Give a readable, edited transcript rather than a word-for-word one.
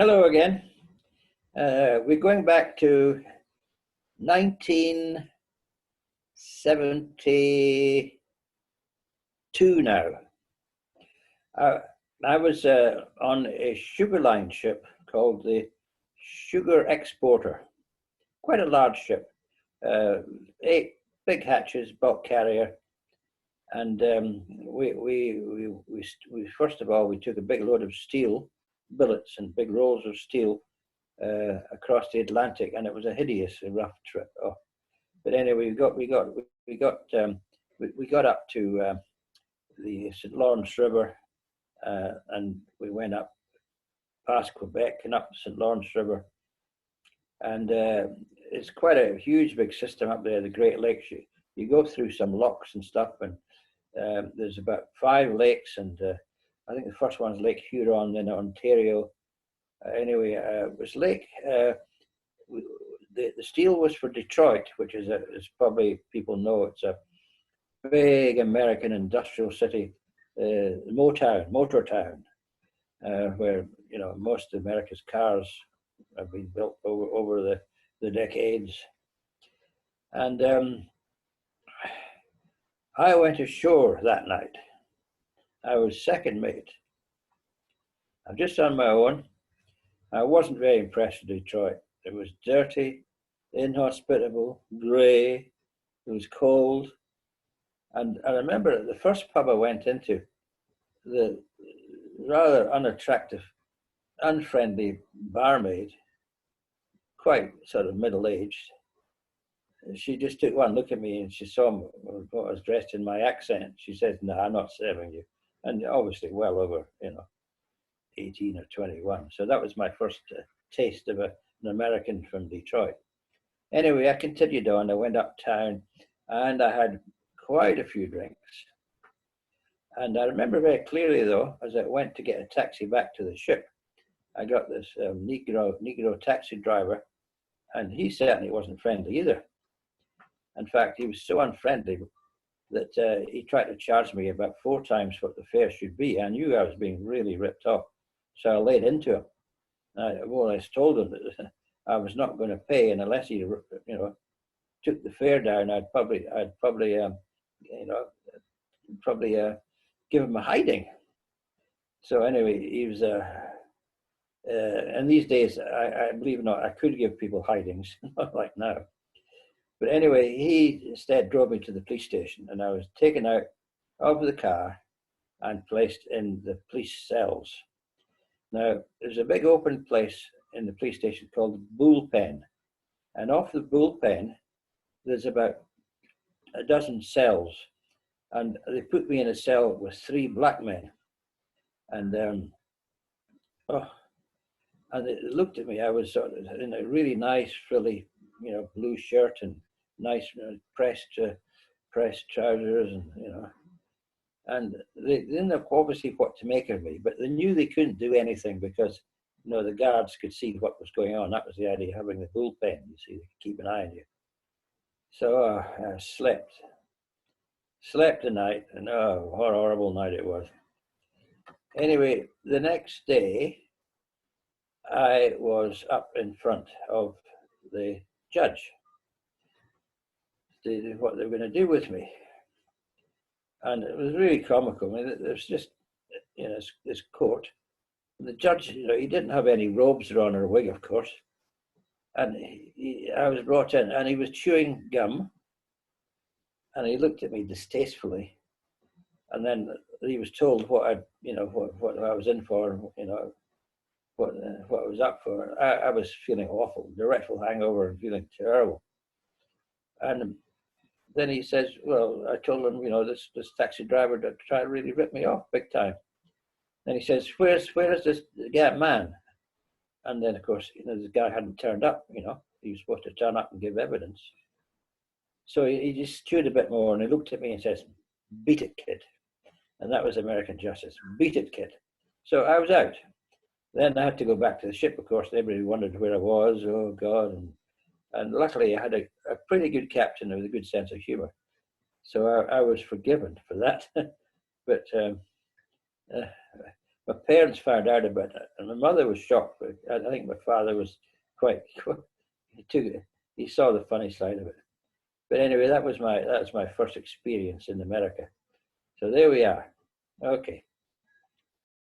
Hello again. We're going back to 1972 now. Uh, I was on a sugar line ship called the Sugar Exporter, quite a large ship, uh, 8 big hatches, bulk carrier. And we first of all, we took a big load of steel, billets and big rolls of steel across the Atlantic, and it was a hideous, rough trip. Oh. But anyway, we got up to the St. Lawrence River, and we went up past Quebec and up the St. Lawrence River, and it's quite a huge, big system up there. The Great Lakes. You go through some locks and stuff, and there's about 5 lakes, and I think the first one's Lake Huron, then Ontario. Anyway, it was Lake. The steel was for Detroit, which is as probably people know, it's a big American industrial city, Motor Town, where most of America's cars have been built over the decades. And I went ashore that night. I was second mate. I'm just on my own. I wasn't very impressed with Detroit. It was dirty, inhospitable, grey. It was cold. And I remember the first pub I went into, the rather unattractive, unfriendly barmaid, quite sort of middle-aged, she just took one look at me and she saw what I was dressed in, my accent. She said, "No, I'm not serving you." And obviously well over, 18 or 21. So that was my first taste of an American from Detroit. Anyway, I continued on. I went uptown and I had quite a few drinks. And I remember very clearly, though, as I went to get a taxi back to the ship, I got this Negro taxi driver, and he certainly wasn't friendly either. In fact, he was so unfriendly that he tried to charge me about 4 times what the fare should be. I knew I was being really ripped off, so I laid into him. I more or less told him that I was not going to pay, and unless he, took the fare down, I'd probably give him a hiding. So anyway, he was. And these days, I believe it or not, I could give people hidings, not like now. But anyway, he instead drove me to the police station, and I was taken out of the car and placed in the police cells. Now, there's a big open place in the police station called the Bullpen. And off the Bullpen, there's about a dozen cells. And they put me in a cell with 3 black men. And and they looked at me. I was sort of in a really nice, frilly, blue shirt and nice pressed trousers, and they didn't know obviously what to make of me, but they knew they couldn't do anything because the guards could see what was going on. That was the idea, having the bullpen. You see, they could keep an eye on you. So I slept the night, and what a horrible night it was. Anyway, the next day I was up in front of the judge, what they were going to do with me. And it was really comical. I mean, there's just, this court. The judge, he didn't have any robes on or a wig, of course. And I was brought in, and he was chewing gum, and he looked at me distastefully. And then he was told what I was in for, what I was up for. I was feeling awful, dreadful hangover, and feeling terrible. And then he says, "Well," I told him, this taxi driver that tried to really rip me off big time. Then he says, where is this man?" And then, of course, this guy hadn't turned up. He was supposed to turn up and give evidence. So he just chewed a bit more, and he looked at me and says, "Beat it, kid." And that was American justice. "Beat it, kid." So I was out. Then I had to go back to the ship, of course. Everybody wondered where I was. Oh, God. And luckily, I had a pretty good captain with a good sense of humor. So I was forgiven for that. But my parents found out about it, and my mother was shocked. But I think my father was quite. He saw the funny side of it. But anyway, that was my first experience in America. So there we are. Okay.